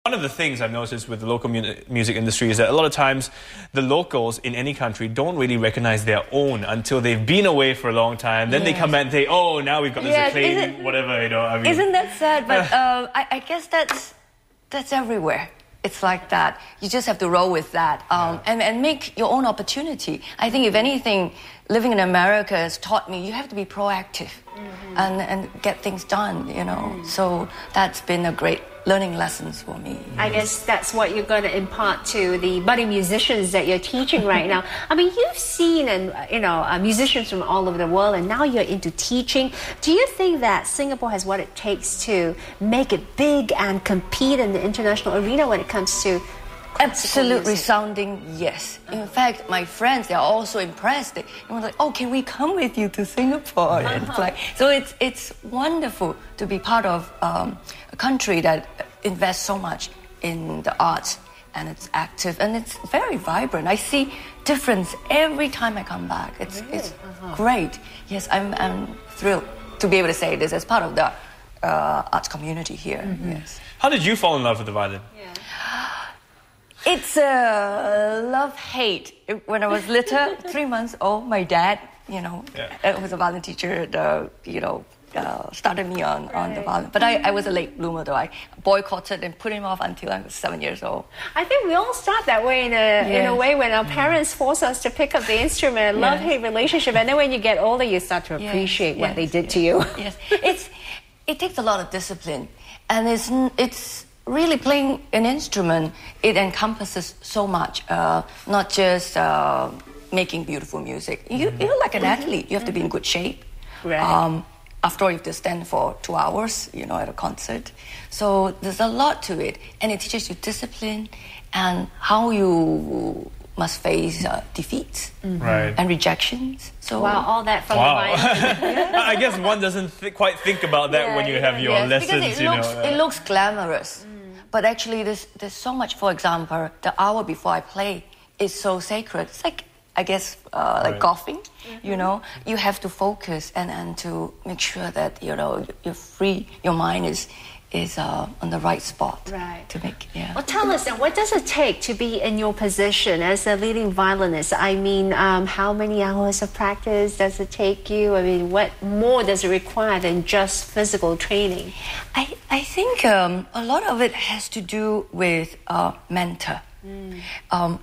One of the things I've noticed with the local music industry is that a lot of times the locals in any country don't really recognize their own until they've been away for a long time. Then they come back and say, oh, now we've got this acclaim, whatever, you know. I mean, isn't that sad? But I guess that's everywhere. It's like that. You just have to roll with that and make your own opportunity. I think if anything, living in America has taught me you have to be proactive and get things done, you know. So that's been a great learning lessons for me. I guess that's what you're going to impart to the budding musicians that you're teaching right now. I mean, you've seen musicians from all over the world, and now you're into teaching. Do you think that Singapore has what it takes to make it big and compete in the international arena when it comes to absolute resounding yes. In fact, my friends, they're also impressed. They were like, oh, can we come with you to Singapore? And it's like, so it's wonderful to be part of a country that invests so much in the arts, and it's active and it's very vibrant. I see difference every time I come back. It's great. Yes, I'm thrilled to be able to say this as part of the arts community here. Yes. How did you fall in love with the violin? It's a love-hate. When I was little, 3 months old, my dad, was a violin teacher, started me on the violin. But I was a late bloomer, though. I boycotted and put him off until I was 7 years old. I think we all start that way in a way when our parents force us to pick up the instrument, love-hate relationship. And then when you get older, you start to appreciate what they did to you. Yes, it takes a lot of discipline. And it's really playing an instrument, it encompasses so much, not just making beautiful music. You're like an athlete. You have to be in good shape. Right. After all, you have to stand for 2 hours, at a concert. So there's a lot to it. And it teaches you discipline and how you must face defeats and rejections. So, wow, all that from the violin. I guess one doesn't quite think about that when you have your lessons. Because it looks glamorous. But actually, there's so much. For example, the hour before I play is so sacred. It's like, I guess, like golfing. You have to focus and to make sure that you're free. Your mind is on the right spot. Right. To make Well, tell us then, what does it take to be in your position as a leading violinist? I mean, how many hours of practice does it take you? I mean, what more does it require than just physical training? I think a lot of it has to do with mentor. A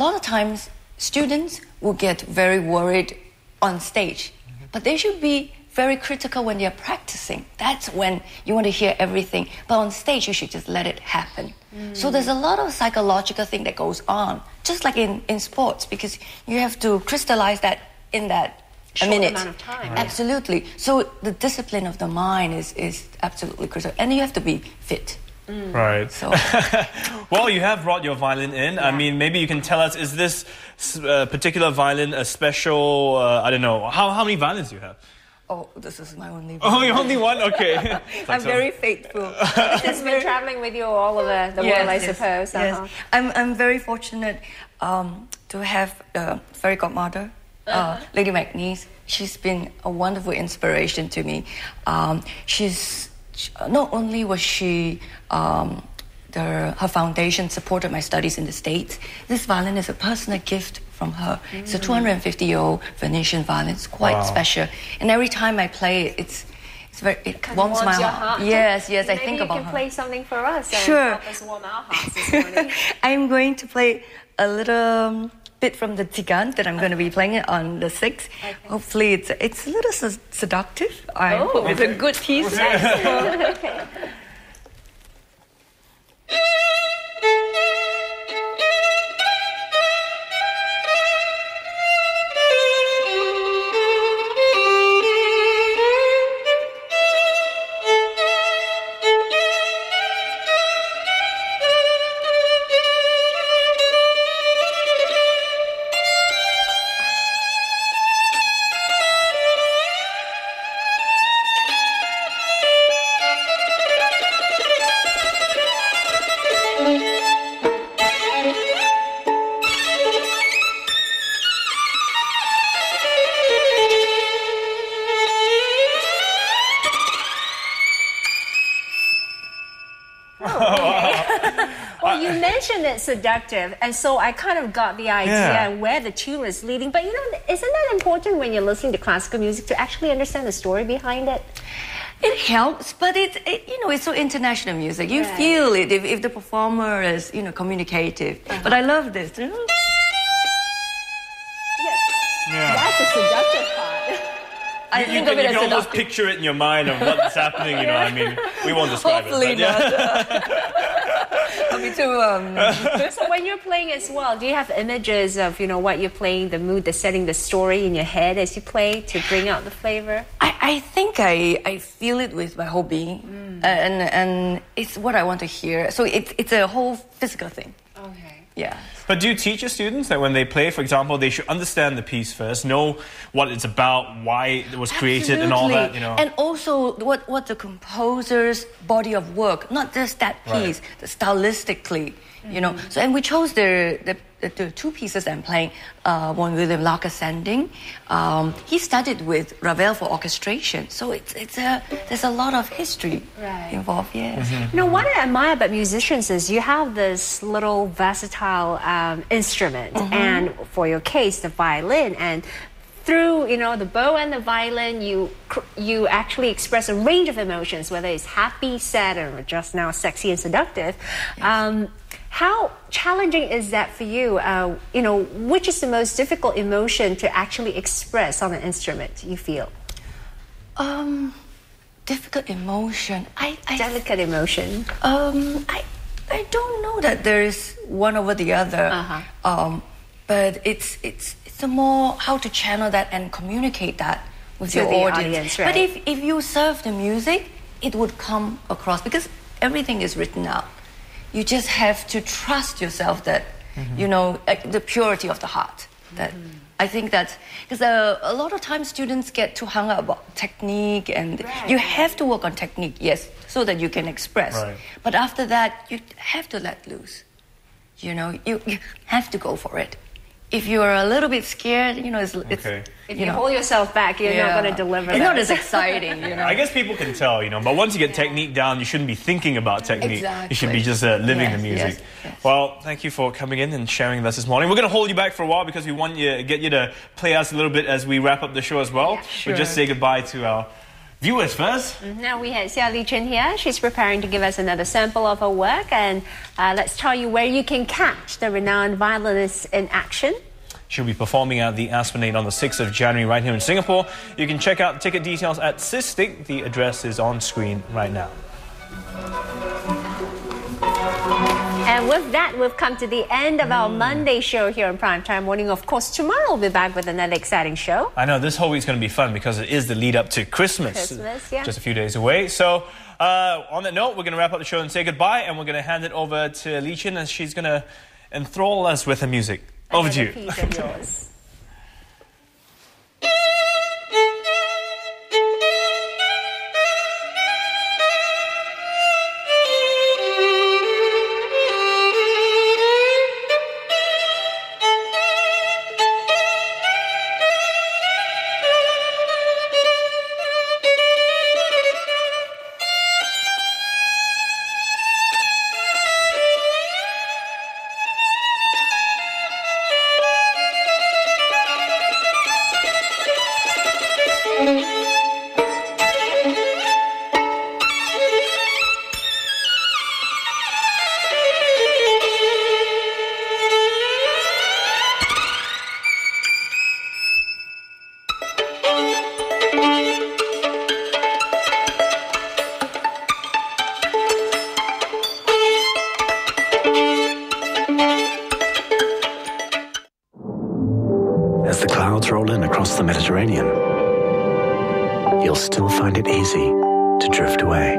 lot of times, students will get very worried on stage, but they should be very critical when they're practicing. That's when you want to hear everything. But on stage, you should just let it happen. So there's a lot of psychological thing that goes on, just like in sports, because you have to crystallize that in that short minute. Amount of time. Absolutely. So the discipline of the mind is absolutely critical. And you have to be fit. Right. So. Well, you have brought your violin in. I mean, maybe you can tell us, is this particular violin a special, I don't know, how many violins do you have? Oh, this is my only one. Oh, your only one? Okay. I'm very faithful. She's been traveling with you all over the world, I suppose. Yes. I'm very fortunate to have a fairy godmother, Lady McNeese. She's been a wonderful inspiration to me. Not only was she her foundation supported my studies in the States, this violin is a personal gift from her. It's a 250-year-old Venetian violin. It's quite special. And every time I play it, it warms my heart. Yes, I think about her. Maybe you can play something for us and help us warm our hearts this morning. I'm going to play a little bit from the Tigan that I'm going to be playing it on the 6th. Okay. Hopefully it's a little seductive. I hope it's a good piece. Okay. Well, you mentioned it's seductive, and so I kind of got the idea where the tune is leading. But you know, isn't that important when you're listening to classical music to actually understand the story behind it? It helps, but it's so international music. You feel it if the performer is, communicative. But I love this. Yes. That's the seductive part. You can almost picture it in your mind of what's happening, I mean, we won't describe Hopefully it. But not. I'll be too... So when you're playing as well, do you have images of, what you're playing, the mood, the setting, the story in your head as you play to bring out the flavor? I think I feel it with my whole being, and it's what I want to hear. So it's a whole physical thing. Okay. Yeah. But do you teach your students that when they play, for example, they should understand the piece first, know what it's about, why it was created, and all that, And also what the composer's body of work, not just that piece, the stylistically, So, and we chose the two pieces I'm playing. One with the Lark Ascending. He studied with Ravel for orchestration, so there's a lot of history involved. Yes. What I admire about musicians is you have this little versatile instrument, and for your case, the violin, and through the bow and the violin, you actually express a range of emotions, whether it's happy, sad, or just now sexy and seductive. Yes. How challenging is that for you? Which is the most difficult emotion to actually express on an instrument, you feel? Difficult emotion. Delicate emotion. I don't know that there is one over the other. But it's a more how to channel that and communicate that with your audience. Right? But if you serve the music, it would come across because everything is written out. You just have to trust yourself that, the purity of the heart. That I think that, because a lot of times students get too hung up about technique, and you have to work on technique, yes, so that you can express. Right. But after that, you have to let loose. You have to go for it. If you're a little bit scared, if you hold yourself back, you're not going to deliver. It's not as exciting, I guess people can tell, but once you get technique down, you shouldn't be thinking about technique. Exactly. You should be just living the music. Yes. Well, thank you for coming in and sharing with us this morning. We're going to hold you back for a while because we want to get you to play us a little bit as we wrap up the show as well. Yeah, sure. We'll just say goodbye to our viewers first. Now we have Seow Lee Chin here. She's preparing to give us another sample of her work, and let's tell you where you can catch the renowned violinist in action. She'll be performing at the Esplanade on the 6th of January right here in Singapore. You can check out ticket details at Sistik. The address is on screen right now. And with that, we've come to the end of our Monday show here on Primetime Morning. Of course, tomorrow we'll be back with another exciting show. I know, this whole week's going to be fun because it is the lead up to Christmas. Just a few days away. So, on that note, we're going to wrap up the show and say goodbye, and we're going to hand it over to Lee Chin, and she's going to enthrall us with her music. Over to you. Piece of yours. As the clouds roll in across the Mediterranean, you'll still find it easy to drift away.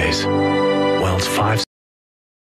days.